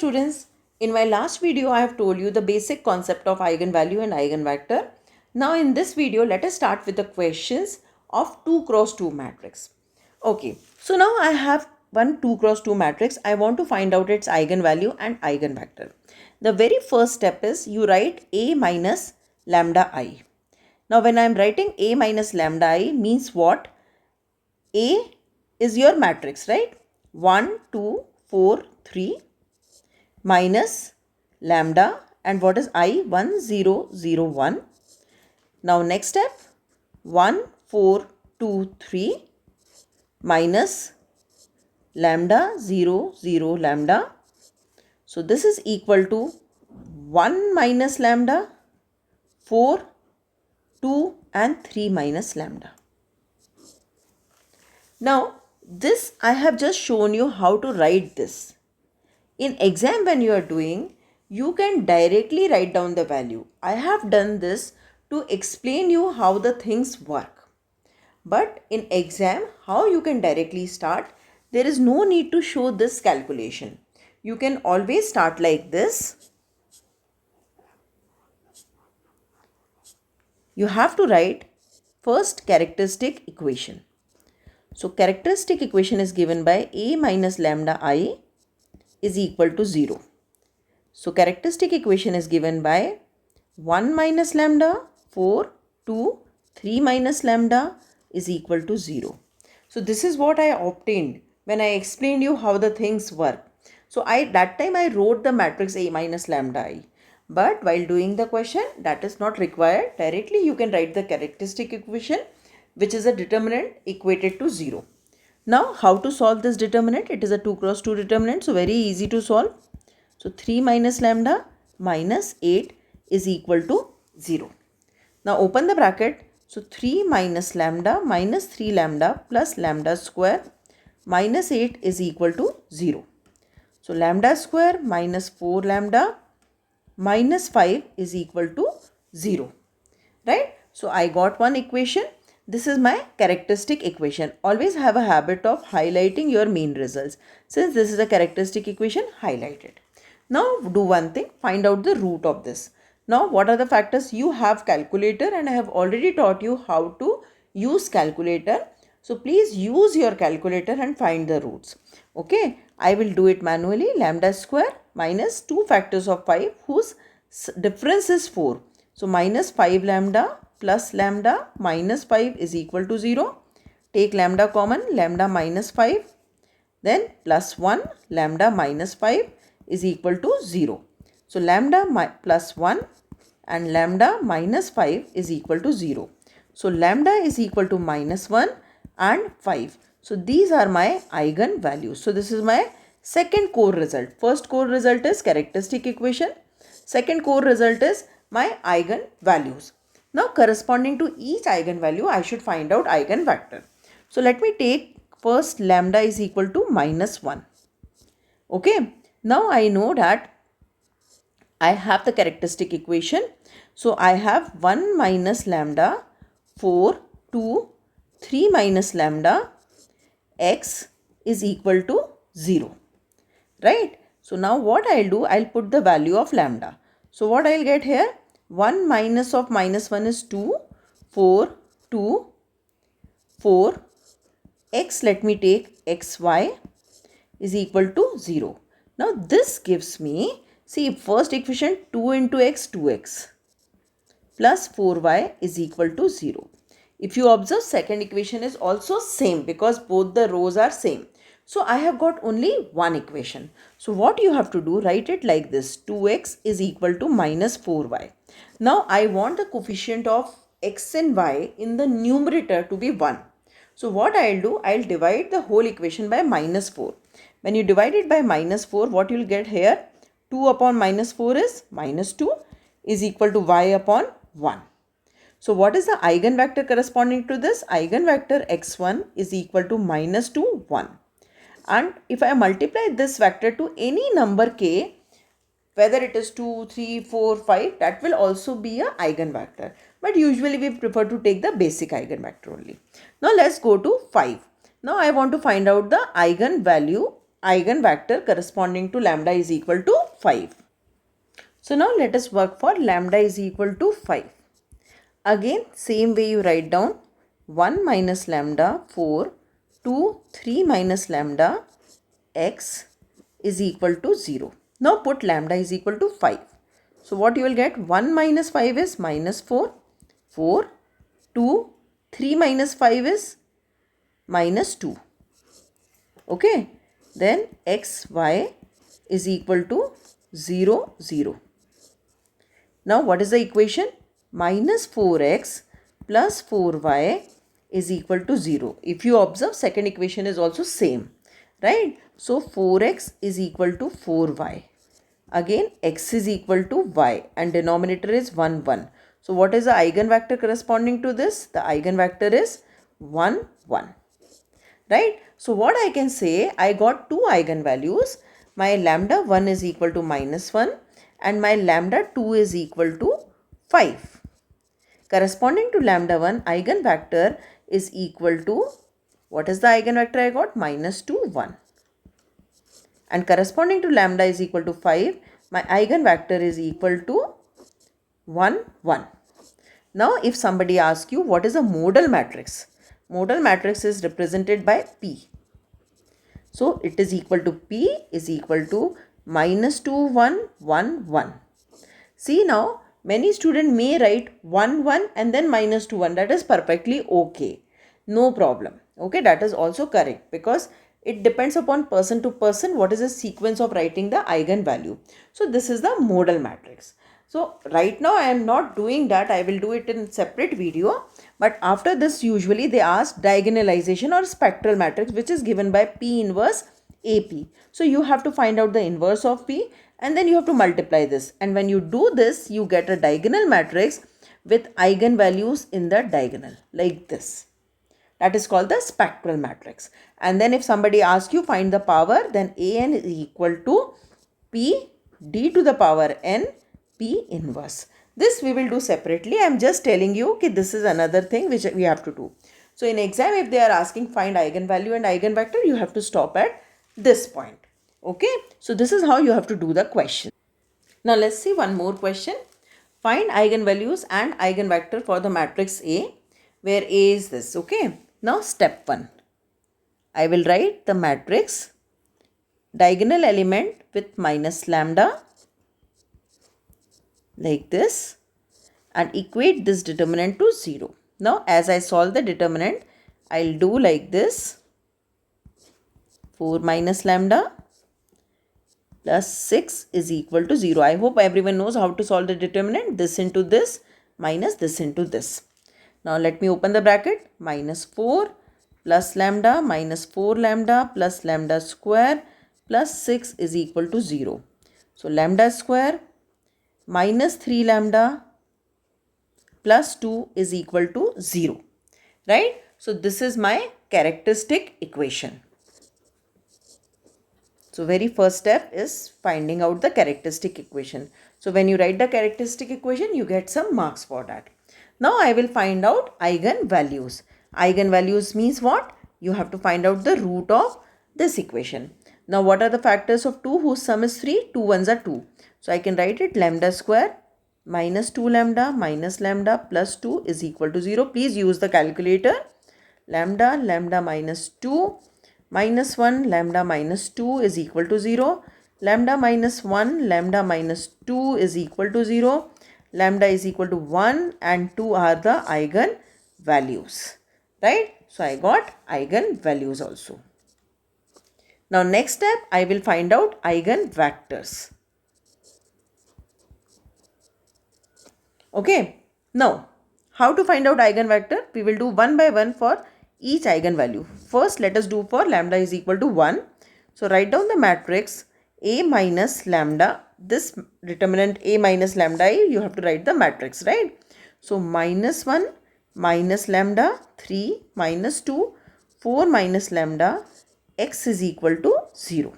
Students, in my last video I have told you the basic concept of eigenvalue and eigenvector. Now in this video let us start with the questions of 2 cross 2 matrix. Okay, so now I have one 2 cross 2 matrix. I want to find out its eigenvalue and eigenvector. The very first step is you write A minus lambda I. Now when I am writing A minus lambda I means what? A is your matrix, right? 1, 2, 4, 3 minus lambda, and what is I? 1, 0, 0, 1. Now next step 1, 4, 2, 3 minus lambda 0, 0, lambda. So this is equal to 1 minus lambda, 4, 2 and 3 minus lambda. Now this I have just shown you how to write this. In exam when you are doing, you can directly write down the value. I have done this to explain you how the things work. But in exam, how you can directly start, there is no need to show this calculation. You can always start like this. You have to write first characteristic equation. So characteristic equation is given by A minus lambda I is equal to 0. So characteristic equation is given by 1 minus lambda, 4, 2, 3 minus lambda is equal to 0. So this is what I obtained when I explained you how the things work. So that time I wrote the matrix A minus lambda I. But while doing the question, that is not required. Directly you can write the characteristic equation, which is a determinant equated to 0. Now how to solve this determinant? It is a 2 cross 2 determinant, so very easy to solve. So 3 minus lambda minus 8 is equal to 0. Now open the bracket. So 3 minus lambda minus 3 lambda plus lambda square minus 8 is equal to 0. So lambda square minus 4 lambda minus 5 is equal to 0. Right? So I got one equation. This is my characteristic equation. Always have a habit of highlighting your main results. Since this is a characteristic equation, highlight it. Now do one thing, find out the root of this. Now what are the factors? You have calculator and I have already taught you how to use calculator. So please use your calculator and find the roots. Okay, I will do it manually. Lambda square minus 2 factors of 5 whose difference is 4. So minus 5 lambda plus lambda minus 5 is equal to 0. Take lambda common, lambda minus 5. Then plus 1 lambda minus 5 is equal to 0. So lambda plus 1 and lambda minus 5 is equal to 0. So lambda is equal to minus 1 and 5. So these are my eigenvalues. So this is my second core result. First core result is characteristic equation. Second core result is my eigenvalues. Now corresponding to each eigenvalue, I should find out eigenvector. So let me take first lambda is equal to minus 1. Okay. Now I know that I have the characteristic equation. So I have 1 minus lambda, 4, 2, 3 minus lambda, x is equal to 0. Right? So now what I'll do, I'll put the value of lambda. So what I'll get here? 1 minus of minus 1 is 2, 4, 2, 4, x, let me take xy is equal to 0. Now this gives me, see first equation 2 into x, 2x plus 4y is equal to 0. If you observe, second equation is also same because both the rows are same. So I have got only one equation. So what you have to do, write it like this, 2x is equal to minus 4y. Now I want the coefficient of x and y in the numerator to be 1. So what I'll do, I'll divide the whole equation by minus 4. When you divide it by minus 4, what you'll get here, 2 upon minus 4 is minus 2 is equal to y upon 1. So what is the eigenvector corresponding to this? Eigenvector x1 is equal to minus 2, 1. And if I multiply this vector to any number k, whether it is 2, 3, 4, 5, that will also be a eigenvector. But usually we prefer to take the basic eigenvector only. Now let's go to 5. Now I want to find out the eigenvalue eigenvector corresponding to lambda is equal to 5. So now let us work for lambda is equal to 5. Again, same way you write down 1 minus lambda 4, 2, 3 minus lambda x is equal to 0. Now put lambda is equal to 5. So what you will get? 1 minus 5 is minus 4, 4, 2, 3 minus 5 is minus 2. Okay, then x, y is equal to 0, 0. Now what is the equation? Minus 4x plus 4y is equal to 0. If you observe, second equation is also same, right? So 4x is equal to 4y. Again, x is equal to y and denominator is 1, 1. So what is the eigenvector corresponding to this? The eigenvector is 1, 1. Right? So what I can say, I got two eigenvalues. My lambda 1 is equal to minus 1 and my lambda 2 is equal to 5. Corresponding to lambda 1, eigenvector is equal to, what is the eigenvector I got? Minus 2, 1. And corresponding to lambda is equal to 5, my eigenvector is equal to 1, 1. Now if somebody asks you what is a modal matrix? Modal matrix is represented by P. So it is equal to P is equal to minus 2, 1, 1, 1. See now, many students may write 1, 1 and then minus 2, 1. That is perfectly okay. No problem. Okay, that is also correct because it depends upon person to person what is the sequence of writing the eigenvalue. So this is the modal matrix. So right now I am not doing that. I will do it in separate video. But after this usually they ask diagonalization or spectral matrix which is given by P inverse AP. So you have to find out the inverse of P and then you have to multiply this. And when you do this, you get a diagonal matrix with eigenvalues in the diagonal like this. That is called the spectral matrix. And then if somebody asks you find the power, then AN is equal to P d to the power n P inverse. This we will do separately. I am just telling you that this is another thing which we have to do. So in exam, if they are asking find eigenvalue and eigenvector, you have to stop at this point. Okay. So this is how you have to do the question. Now let's see one more question. Find eigenvalues and eigenvector for the matrix A, where A is this. Okay. Now step 1. I will write the matrix diagonal element with minus lambda like this and equate this determinant to 0. Now as I solve the determinant, I'll do like this. 4 minus lambda plus 6 is equal to 0. I hope everyone knows how to solve the determinant. This into this minus this into this. Now let me open the bracket. Minus 4 plus lambda minus 4 lambda plus lambda square plus 6 is equal to 0. So lambda square minus 3 lambda plus 2 is equal to 0. Right? So this is my characteristic equation. So very first step is finding out the characteristic equation. So when you write the characteristic equation, you get some marks for that. Now I will find out eigenvalues. Eigenvalues means what? You have to find out the root of this equation. Now what are the factors of 2 whose sum is 3? 2 ones are 2. So I can write it lambda square minus 2 lambda minus lambda plus 2 is equal to 0. Please use the calculator. Lambda minus 2 minus 1 lambda minus 2 is equal to 0. Lambda minus 1 lambda minus 2 is equal to 0. Lambda is equal to 1 and 2 are the eigenvalues. Right? So I got eigenvalues also. Now next step, I will find out eigenvectors. Okay. Now, how to find out eigenvector? We will do one by one for each eigenvalue. First, let us do for lambda is equal to 1. So write down the matrix A minus lambda. This determinant A minus lambda, you have to write the matrix, right? So minus 1 minus lambda 3 minus 2 4 minus lambda x is equal to 0.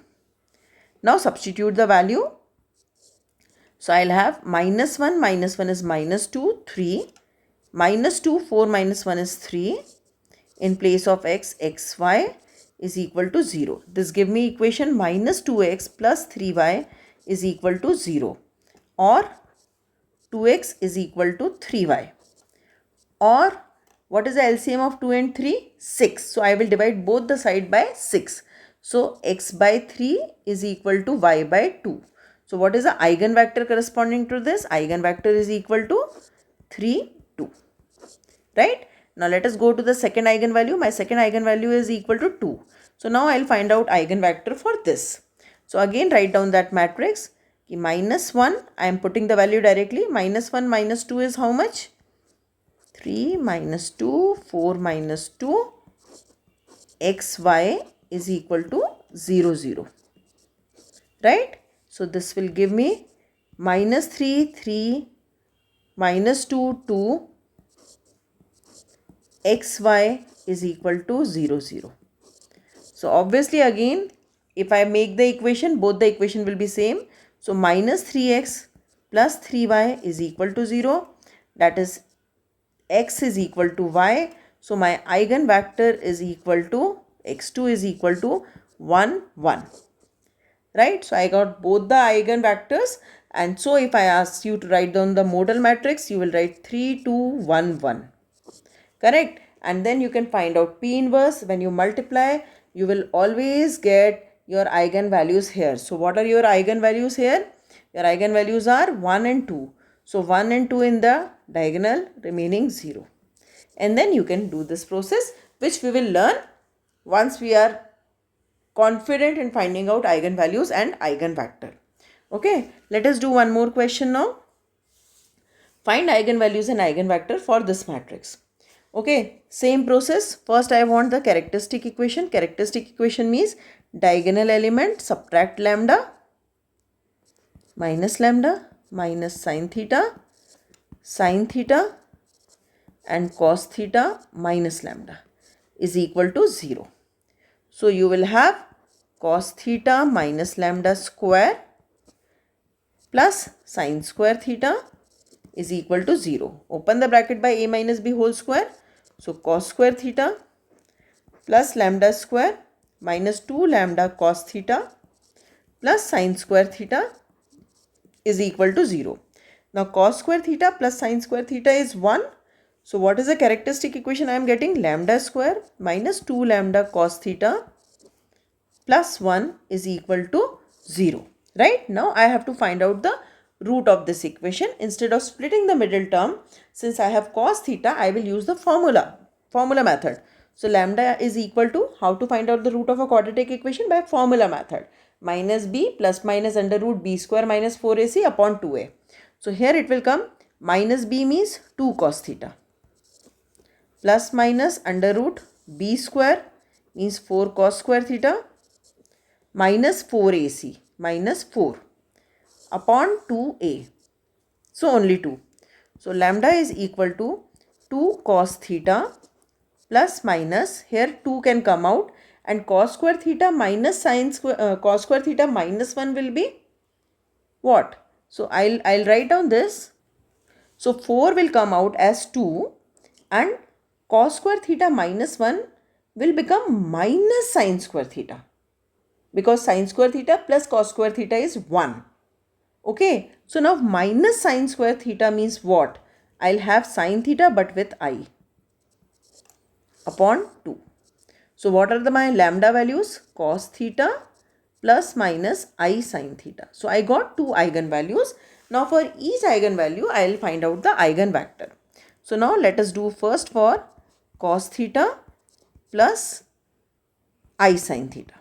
Now substitute the value. So I'll have minus 1 is minus 2 3 minus 2 4 minus 1 is 3. In place of x, xy is equal to 0. This give me equation minus 2x plus 3y is equal to 0, or 2x is equal to 3y, or what is the LCM of 2 and 3? 6. So I will divide both the side by 6. So x by 3 is equal to y by 2. So what is the eigenvector corresponding to this? Eigenvector is equal to 3, 2. Right? Now let us go to the second eigenvalue. My second eigenvalue is equal to 2. So now I will find out eigenvector for this. So again write down that matrix. Minus 1, I am putting the value directly. Minus 1 minus 2 is how much? 3 minus 2, 4 minus 2, xy is equal to 0, 0. Right? So this will give me minus 3, 3, minus 2, 2, xy is equal to 0, 0. So obviously again, if I make the equation, both the equation will be same. So minus 3x plus 3y is equal to 0. That is x is equal to y. So my eigenvector is equal to x2 is equal to 1, 1. Right? So I got both the eigenvectors. And so if I ask you to write down the modal matrix, you will write 3, 2, 1, 1. Correct? And then you can find out P inverse. When you multiply, you will always get your eigenvalues here. So what are your eigenvalues here? Your eigenvalues are 1 and 2. So 1 and 2 in the diagonal, remaining 0. And then you can do this process, which we will learn once we are confident in finding out eigenvalues and eigenvector. Okay, let us do one more question now. Find eigenvalues and eigenvector for this matrix. Okay, same process. First I want the characteristic equation. Characteristic equation means diagonal element subtract lambda minus sine theta and cos theta minus lambda is equal to 0. So you will have cos theta minus lambda square plus sine square theta is equal to 0. Open the bracket by a minus b whole square. So cos square theta plus lambda square minus 2 lambda cos theta plus sine square theta is equal to 0. Now cos square theta plus sine square theta is 1. So what is the characteristic equation I am getting? Lambda square minus 2 lambda cos theta plus 1 is equal to 0. Right? Now I have to find out the root of this equation. Instead of splitting the middle term, since I have cos theta, I will use the formula method. So lambda is equal to, how to find out the root of a quadratic equation? By formula method. Minus b plus minus under root b square minus 4ac upon 2a. So here it will come minus b means 2 cos theta plus minus under root b square means 4 cos square theta minus 4ac minus 4 upon 2a. So only 2. So lambda is equal to 2 cos theta plus minus, here 2 can come out, and cos square theta minus sine square cos square theta minus 1 will be what? So I'll write down this. So 4 will come out as 2 and cos square theta minus 1 will become minus sine square theta, because sine square theta plus cos square theta is 1. Okay, so now minus sine square theta means what? I'll have sine theta but with I upon 2. So what are my lambda values? Cos theta plus minus I sine theta. So I got 2 eigenvalues. Now for each eigenvalue, I will find out the eigenvector. So now let us do first for cos theta plus I sine theta.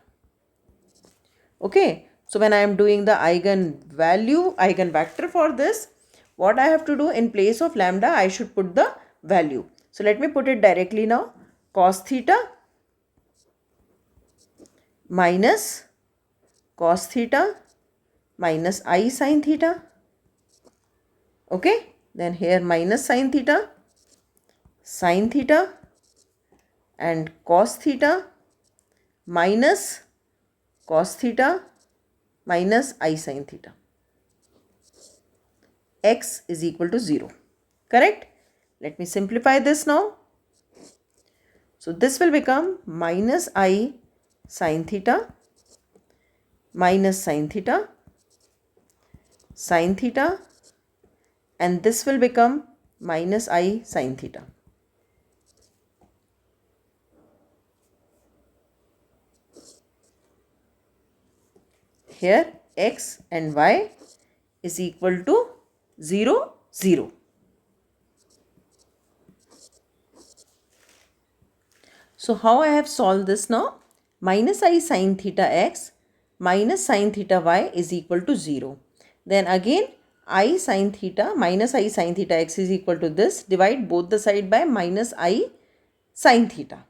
Okay, so when I am doing the eigenvector for this, what I have to do, in place of lambda, I should put the value. So let me put it directly now. Cos theta minus cos theta minus I sine theta. Okay, then here minus sine theta and cos theta minus cos theta minus I sine theta. X is equal to 0. Correct? Let me simplify this now. So this will become minus I sine theta minus sine theta, sine theta, and this will become minus I sine theta. Here x and y is equal to 0, 0. So how I have solved this now? Minus I sine theta x minus sine theta y is equal to 0. Then again I sine theta minus I sine theta x is equal to this. Divide both the side by minus I sine theta.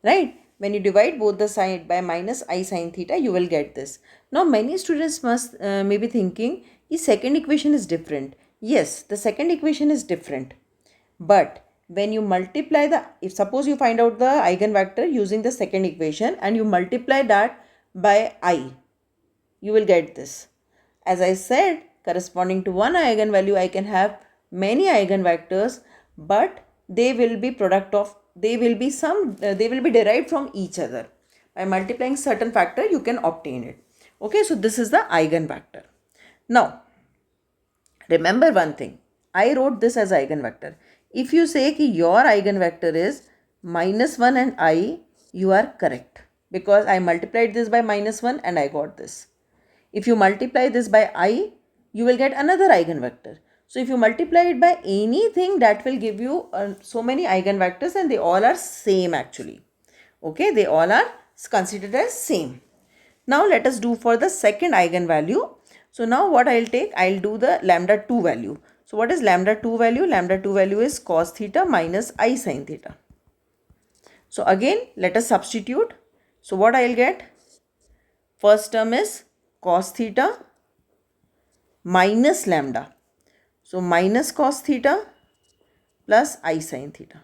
Right? When you divide both the side by minus I sine theta, you will get this. Now many students must may be thinking, the second equation is different. Yes, the second equation is different. But when you multiply if suppose you find out the eigenvector using the second equation and you multiply that by I, you will get this. As I said, corresponding to one eigenvalue, I can have many eigenvectors, but they will be derived from each other. By multiplying certain factor, you can obtain it. Okay, so this is the eigenvector. Now, remember one thing. I wrote this as eigenvector. If you say कि your eigenvector is -1 and I, you are correct. Because I multiplied this by -1 and I got this. If you multiply this by I, you will get another eigenvector. So if you multiply it by anything, that will give you so many eigenvectors, and they all are same actually. Okay, they all are considered as same. Now let us do for the second eigenvalue. So now what I'll take, I'll do the lambda 2 value. So what is lambda 2 value? Lambda 2 value is cos theta minus I sin theta. So again, let us substitute. So what I'll get? First term is cos theta minus lambda. So minus cos theta plus I sin theta.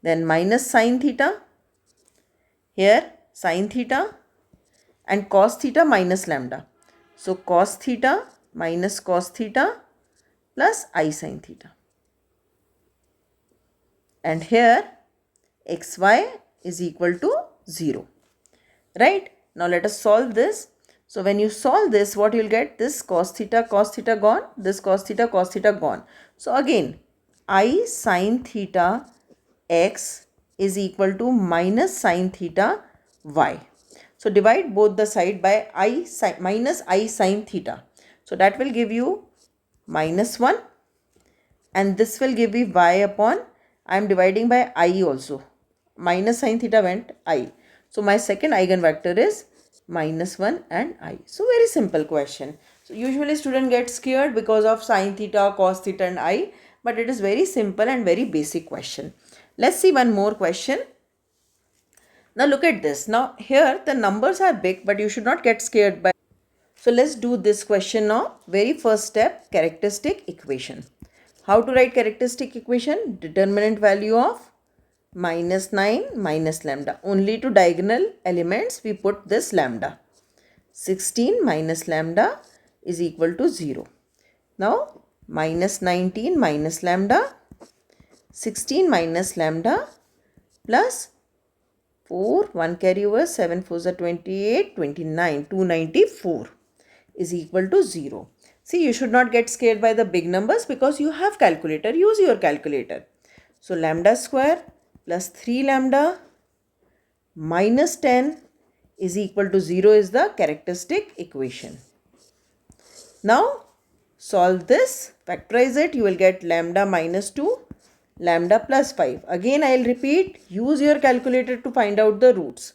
Then minus sin theta. Here sin theta and cos theta minus lambda. So cos theta minus cos theta plus I sin theta. And here xy is equal to 0. Right? Now let us solve this. So when you solve this, what you will get? This cos theta gone. This cos theta gone. So again, I sin theta x is equal to minus sin theta y. So divide both the side by minus I sin theta. So that will give you -1, and this will give me y upon, I am dividing by I also. Minus sin theta went I. So my second eigenvector is -1 and I. So very simple question. So usually student gets scared because of sin theta, cos theta and I. But it is very simple and very basic question. Let's see one more question. Now look at this. Now here the numbers are big, but you should not get scared by. So let's do this question now. Very first step, characteristic equation. How to write characteristic equation? Determinant value of -9 minus lambda. Only to diagonal elements we put this lambda. 16 minus lambda is equal to 0. Now -19 minus lambda, 16 minus lambda plus 4, 1 carry over, 7 4s are 28, 29, 294 is equal to 0. See, you should not get scared by the big numbers because you have calculator. Use your calculator. So lambda square plus 3 lambda minus 10 is equal to 0 is the characteristic equation. Now solve this, factorize it, you will get lambda minus 2, lambda plus 5. Again I will repeat, use your calculator to find out the roots.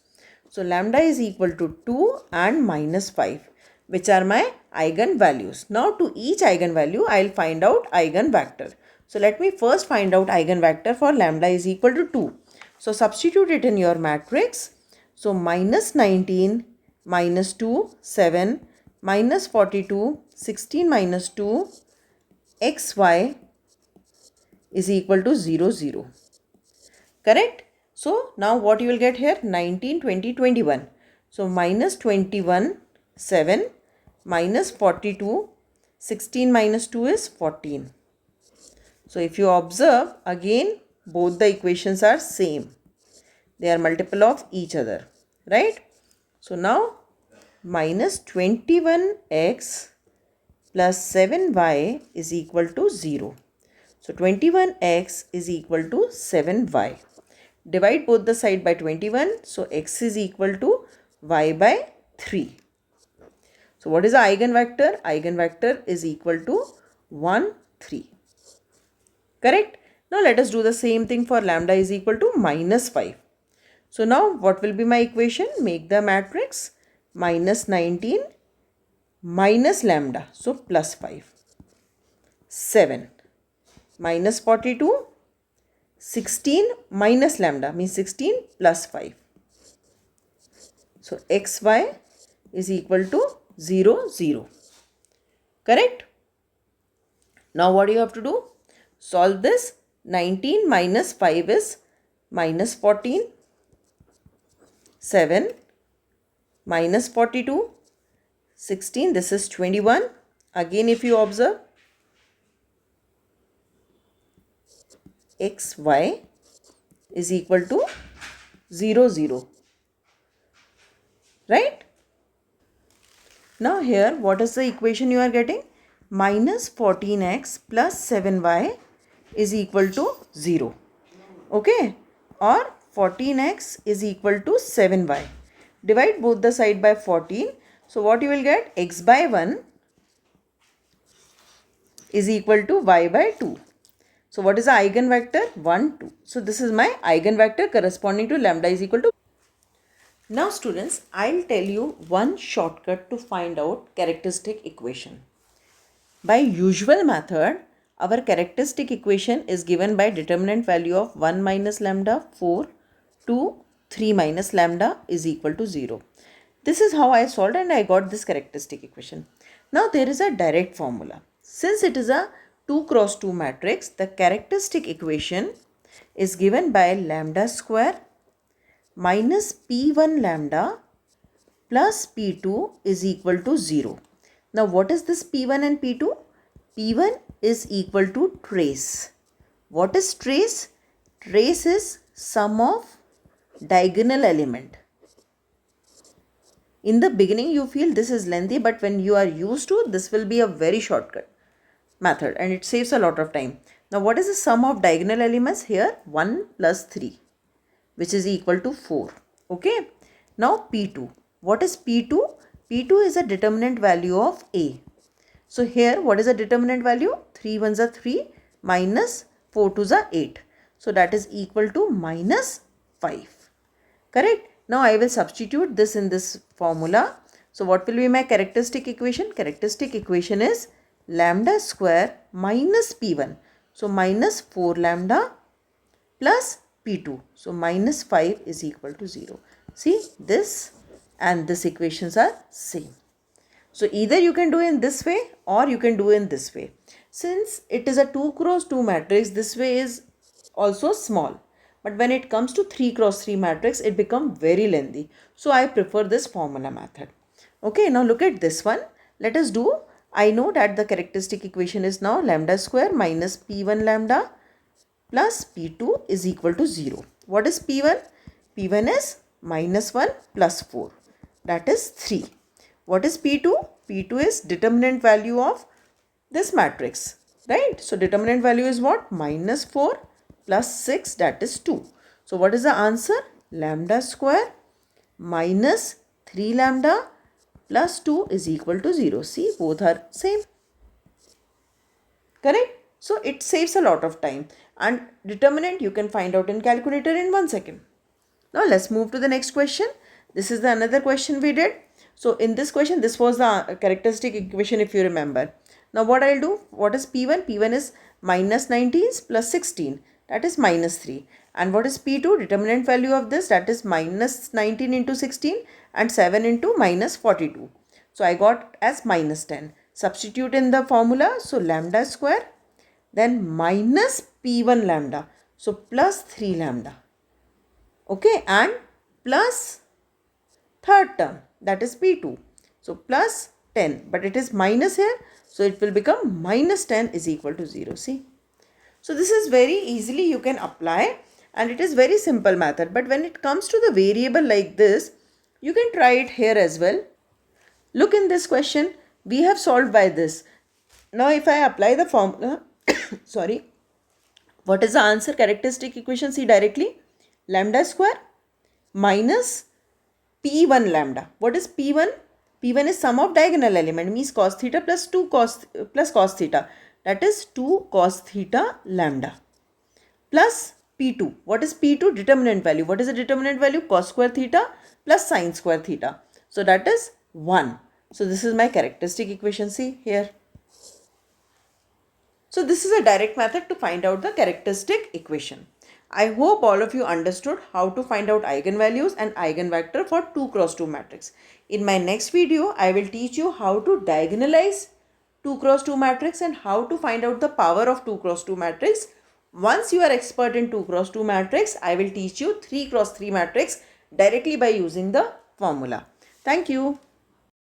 So lambda is equal to 2 and minus 5, which are my eigenvalues. Now to each eigenvalue I will find out eigenvector. So let me first find out eigenvector for lambda is equal to 2. So substitute it in your matrix. So minus 19, minus 2, 7, minus 42, 16 minus 2, xy is equal to 0, 0. Correct? So now what you will get here? 19, 20, 21. So minus 21, 7, minus 42, 16 minus 2 is 14. So if you observe, again both the equations are same. They are multiple of each other, right? So now minus 21x plus 7y is equal to 0. So 21x is equal to 7y. Divide both the side by 21. So x is equal to y by 3. So what is the eigenvector? Eigenvector is equal to 1, 3. Correct? Now let us do the same thing for lambda is equal to minus 5. So now what will be my equation? Make the matrix minus 19 minus lambda. So plus 5. 7 minus 42. 16 minus lambda means 16 plus 5. So xy is equal to 0, 0. Correct? Now what do you have to do? Solve this. 19 minus 5 is minus 14. 7 minus 42. 16, this is 21. Again if you observe, xy is equal to 0, 0. Right? Now here what is the equation you are getting? Minus 14x plus 7y is equal to 0. Okay? Or 14x is equal to 7y. Divide both the side by 14. So what you will get? X by 1 is equal to y by 2. So what is the eigenvector? 1, 2. So this is my eigenvector corresponding to lambda is equal to. Now students, I'll tell you one shortcut to find out characteristic equation. By usual method, our characteristic equation is given by determinant value of 1 minus lambda 4 to 3 minus lambda is equal to 0. This is how I solved and I got this characteristic equation. Now there is a direct formula. Since it is a 2 cross 2 matrix, the characteristic equation is given by lambda square minus p1 lambda plus p2 is equal to 0. Now what is this p1 and p2? P1 is equal to trace. What is trace? Trace is sum of diagonal element. In the beginning you feel this is lengthy, but when you are used to, this will be a very shortcut method and it saves a lot of time. Now what is the sum of diagonal elements here? 1 plus 3, which is equal to 4. Okay. Now P2. What is P2? P2 is a determinant value of A. So here what is the determinant value? 3 ones are 3 minus 4 twos are 8. So that is equal to minus 5. Correct? Now I will substitute this in this formula. So what will be my characteristic equation? Characteristic equation is lambda square minus P1. So minus 4 lambda plus P2. So minus 5 is equal to 0. See, this and this equations are same. So either you can do in this way or you can do in this way. Since it is a 2 cross 2 matrix, this way is also small. But when it comes to 3 cross 3 matrix, it becomes very lengthy. So I prefer this formula method. Okay, now look at this one. Let us do, I know that the characteristic equation is now lambda square minus P1 lambda plus P2 is equal to 0. What is P1? P1 is minus 1 plus 4. That is 3. What is P2? P2 is determinant value of this matrix, right? So determinant value is what? Minus 4 plus 6, that is 2. So what is the answer? Lambda square minus 3 lambda plus 2 is equal to 0. See, both are same. Correct? So it saves a lot of time, and determinant you can find out in calculator in 1 second. Now let's move to the next question. This is the another question we did. So in this question, this was the characteristic equation if you remember. Now what I'll do, what is P1? P1 is minus 19 plus 16, that is minus 3. And what is P2? Determinant value of this, that is minus 19 into 16 and 7 into minus 42. So I got as minus 10. Substitute in the formula. So lambda square, then minus P1 lambda. So plus 3 lambda. Okay, and plus third term, that is P2. So plus 10, but it is minus here. So it will become minus 10 is equal to 0. See. So this is very easily you can apply, and it is very simple method. But when it comes to the variable like this, you can try it here as well. Look, in this question, we have solved by this. Now if I apply the formula, sorry, what is the answer? Characteristic equation, see directly, lambda square minus P1 lambda. What is P1? P1 is sum of diagonal element, means cos theta plus 2 cos plus cos theta. That is 2 cos theta lambda plus P2. What is P2? Determinant value. What is the determinant value? Cos square theta plus sin square theta. So that is 1. So this is my characteristic equation. See here. So this is a direct method to find out the characteristic equation. I hope all of you understood how to find out eigenvalues and eigenvector for 2 cross 2 matrix. In my next video, I will teach you how to diagonalize 2 cross 2 matrix and how to find out the power of 2 cross 2 matrix. Once you are expert in 2 cross 2 matrix, I will teach you 3 cross 3 matrix directly by using the formula. Thank you.